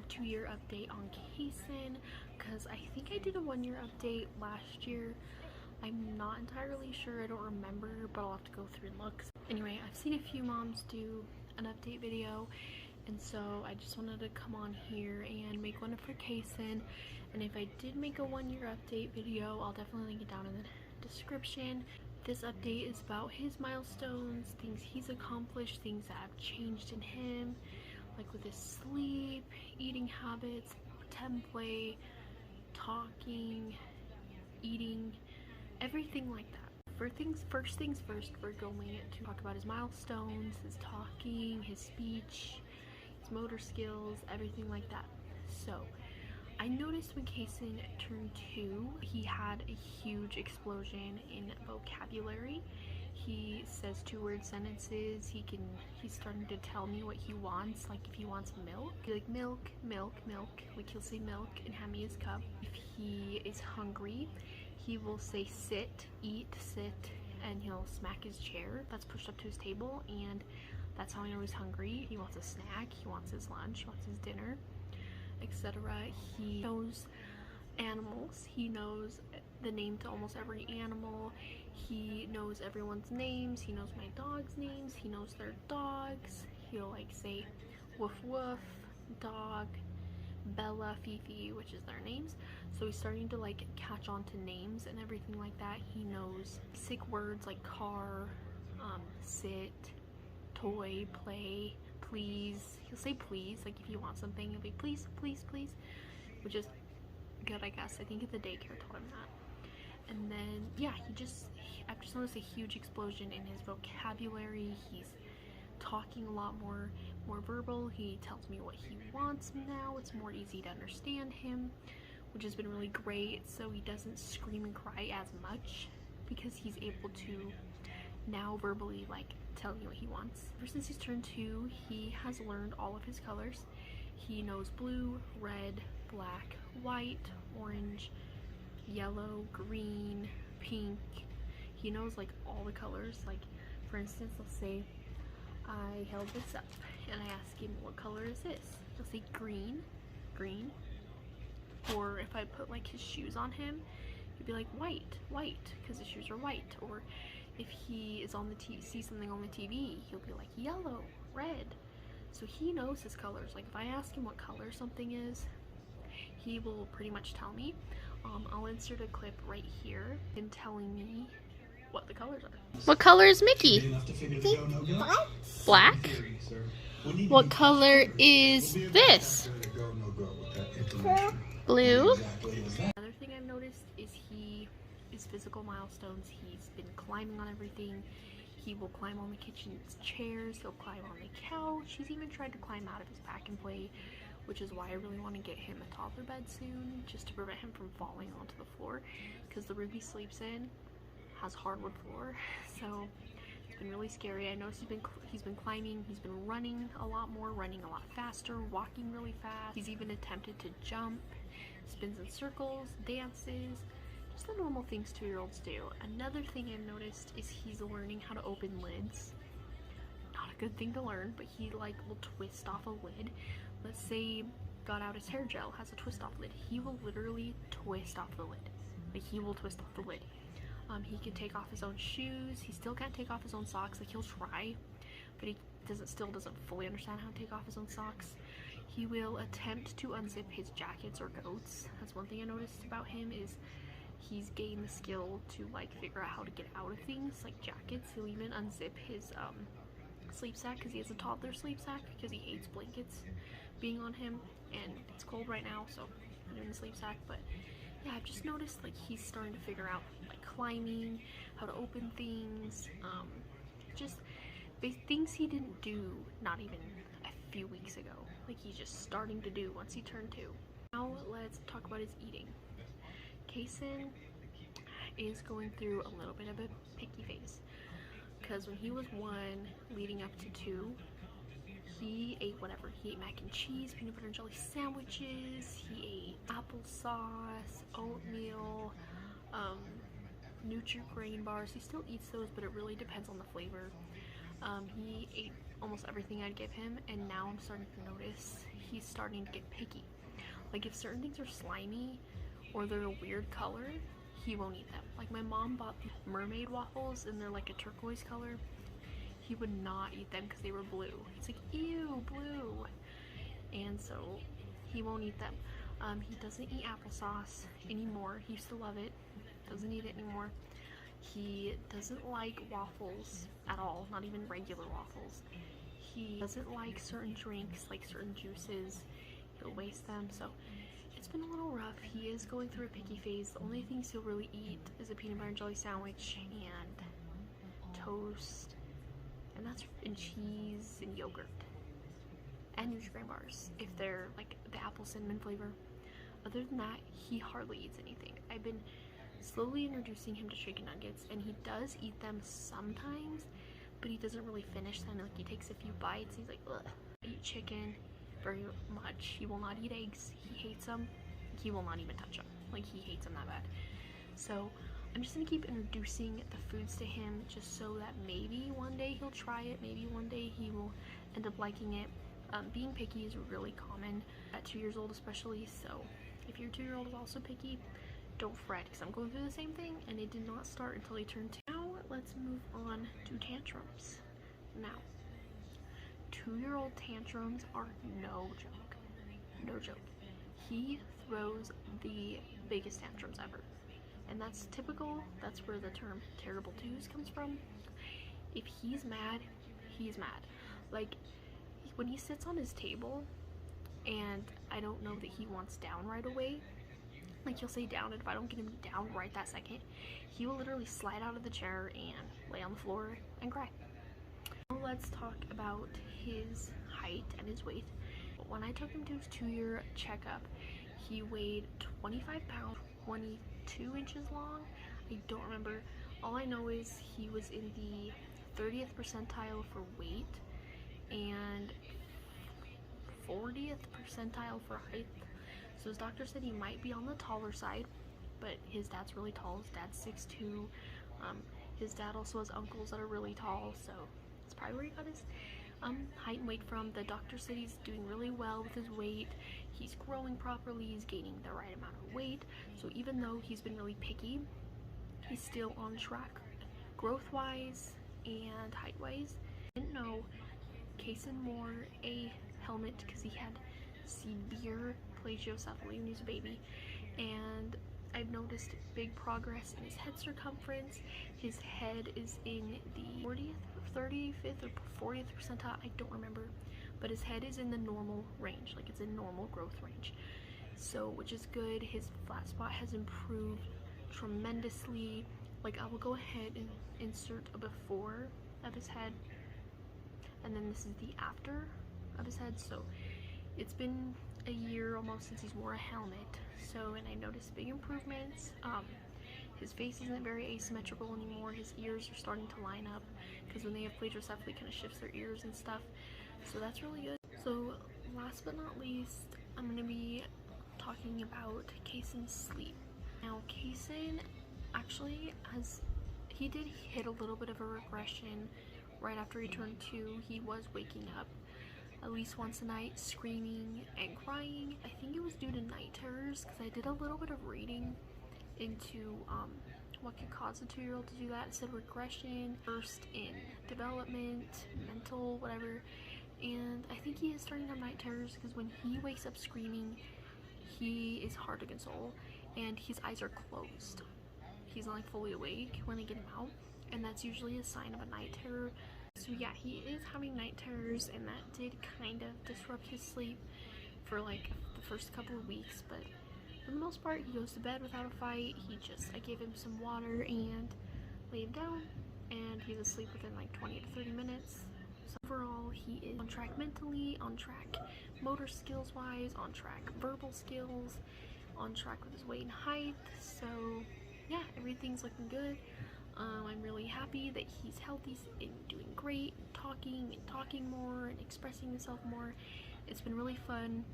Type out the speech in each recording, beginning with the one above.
2-year update on Kayson, because I think I did a 1-year update last year. I'm not entirely sure, I don't remember, but I'll have to go through and look. Anyway, I've seen a few moms do an update video, and so I just wanted to come on here and make one for Kayson. And if I did make a 1-year update video, I'll definitely link it down in the description. This update is about his milestones, things he's accomplished, things that have changed in him, like with his sleep, eating habits, template, talking, eating, everything like that. First things first, we're going to talk about his milestones, his talking, his speech, his motor skills, everything like that. So I noticed when Kayson turned 2, he had a huge explosion in vocabulary. He says 2-word sentences. He's starting to tell me what he wants. Like if he wants milk, he'll be like milk, milk, milk. Like he'll say milk and hand me his cup. If he is hungry, he will say sit, eat, sit, and he'll smack his chair that's pushed up to his table, and that's how I know he's hungry. He wants a snack, he wants his lunch, he wants his dinner, etc. He knows animals. He knows the name to almost every animal. He knows everyone's names. He knows my dog's names. He knows their dogs. He'll like say woof woof, dog, Bella, Fifi, which is their names. So he's starting to like catch on to names and everything like that. He knows basic words like car, sit, toy, play, please. He'll say please, like if you want something, he'll be please, please, please, which is good, I guess. I think the daycare taught him that. And then yeah, I've just noticed a huge explosion in his vocabulary. He's talking a lot more verbal. He tells me what he wants now. It's more easy to understand him, which has been really great. So he doesn't scream and cry as much because he's able to now verbally like tell me what he wants. Ever since he's turned 2, he has learned all of his colors. He knows blue, red, black, white, orange, yellow, green, pink. He knows like all the colors. Like for instance, let's say I held this up and I ask him what color is this. He'll say green, green. Or if I put like his shoes on him, he'd be like white, white, because his shoes are white. Or if he is on the see something on the TV, he'll be like yellow, red. So he knows his colors. Like if I ask him what color something is, he will pretty much tell me. I'll insert a clip right here in telling me what the colors are. What color is Mickey? Black. What color is this? Blue. Another thing I've noticed is his physical milestones. He's been climbing on everything. He will climb on the kitchen's chairs. He'll climb on the couch. He's even tried to climb out of his pack and play, which is why I really want to get him a toddler bed soon, just to prevent him from falling onto the floor, because the room he sleeps in has hardwood floor. So it's been really scary. I noticed he's been climbing. He's been running a lot more, running a lot faster, walking really fast. He's even attempted to jump, spins in circles, dances, just the normal things 2-year-olds do. Another thing I've noticed is he's learning how to open lids. Not a good thing to learn, but he like will twist off a lid. Let's say got out his hair gel, has a twist off lid. He will literally twist off the lid. Like he will twist off the lid. He can take off his own shoes. He still can't take off his own socks. Like he'll try, but he still doesn't fully understand how to take off his own socks. He will attempt to unzip his jackets or coats. That's one thing I noticed about him, is he's gained the skill to like figure out how to get out of things like jackets. He'll even unzip his sleep sack, because he has a toddler sleep sack, because he hates blankets being on him, and it's cold right now, so I'm doing the sleep sack. But yeah, I've just noticed like he's starting to figure out like climbing, how to open things, just things he didn't do not even a few weeks ago. Like he's just starting to do once he turned 2. Now let's talk about his eating. Kayson is going through a little bit of a picky phase, because when he was 1 leading up to 2, he ate whatever. He ate mac and cheese, peanut butter and jelly sandwiches, he ate applesauce, oatmeal, Nutri-Grain bars. He still eats those, but it really depends on the flavor. He ate almost everything I'd give him, and now I'm starting to notice he's starting to get picky. Like if certain things are slimy or they're a weird color, he won't eat them. Like my mom bought the mermaid waffles and they're like a turquoise color. He would not eat them because they were blue. He's like, ew, blue. And so he won't eat them. He doesn't eat applesauce anymore. He used to love it. Doesn't eat it anymore. He doesn't like waffles at all, not even regular waffles. He doesn't like certain drinks, like certain juices. He'll waste them. So it's been a little rough. He is going through a picky phase. The only things he'll really eat is a peanut butter and jelly sandwich and toast, and that's and cheese and yogurt and Nutri-Grain bars if they're like the apple cinnamon flavor. Other than that, he hardly eats anything. I've been slowly introducing him to chicken nuggets, and he does eat them sometimes, but he doesn't really finish them. Like he takes a few bites, he's like, ugh. I eat chicken very much. He will not eat eggs. He hates them. He will not even touch them. Like he hates them that bad. So I'm just gonna keep introducing the foods to him just so that maybe one day he'll try it. Maybe one day he will end up liking it. Being picky is really common at 2 years old especially, so if your 2-year-old is also picky, don't fret, because I'm going through the same thing and it did not start until he turned 2. Now let's move on to tantrums. Now, 2-year-old tantrums are no joke. No joke. He throws the biggest tantrums ever. And that's typical. That's where the term terrible twos comes from. If he's mad, he's mad. Like, when he sits on his table and I don't know that he wants down right away, like he'll say down, and if I don't get him down right that second, he will literally slide out of the chair and lay on the floor and cry. Now let's talk about his height and his weight. When I took him to his 2-year checkup, he weighed 25 pounds, 22 inches long. I don't remember. All I know is he was in the 30th percentile for weight and 40th percentile for height. So his doctor said he might be on the taller side, but his dad's really tall. His dad's 6'2". His dad also has uncles that are really tall, so that's probably where he got his height and weight from. The doctor said he's doing really well with his weight. He's growing properly. He's gaining the right amount of weight. So even though he's been really picky, he's still on track growth-wise and height-wise. I didn't know Kayson wore a helmet because he had severe plagiocephaly when he was a baby, and I've noticed big progress in his head circumference. His head is in the 40th, 35th, or 40th percentile, I don't remember, but his head is in the normal range, like it's in normal growth range, so which is good. His flat spot has improved tremendously. Like I will go ahead and insert a before of his head, and then this is the after of his head. So it's been a year almost since he's wore a helmet, so, and I noticed big improvements. His face isn't very asymmetrical anymore. His ears are starting to line up, because when they have plagiocephaly, it kind of shifts their ears and stuff, so that's really good. So last but not least, I'm going to be talking about Kayson's sleep. Now Kayson actually he did hit a little bit of a regression right after he turned 2. He was waking up at least once a night screaming and crying. I think it was due to night terrors, because I did a little bit of reading into what could cause a 2-year-old to do that. It said regression, first in development, mental, whatever, and I think he is starting to have night terrors because when he wakes up screaming, he is hard to console and his eyes are closed. He's not like fully awake when I get him out, and that's usually a sign of a night terror. So yeah, he is having night terrors, and that did kind of disrupt his sleep for like the first couple of weeks, but for the most part he goes to bed without a fight. I gave him some water and laid him down, and he's asleep within like 20 to 30 minutes. So overall, he is on track mentally, on track motor skills wise, on track verbal skills, on track with his weight and height. So yeah, everything's looking good. I'm really happy that he's healthy and doing great, talking more and expressing himself more. It's been really fun.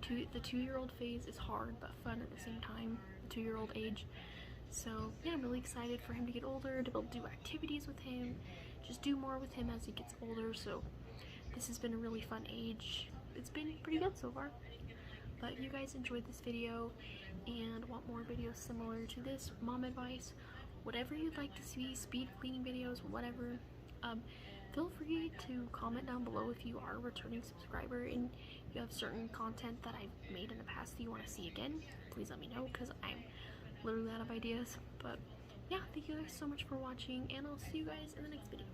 The 2-year-old phase is hard but fun at the same time, the 2-year-old age. So yeah, I'm really excited for him to get older, to be able to do activities with him, just do more with him as he gets older. So this has been a really fun age. It's been pretty good so far. But if you guys enjoyed this video and want more videos similar to this, mom advice, whatever you'd like to see, speed cleaning videos, whatever, feel free to comment down below if you are a returning subscriber and you have certain content that I've made in the past that you want to see again. Please let me know, because I'm literally out of ideas. But yeah, thank you guys so much for watching, and I'll see you guys in the next video.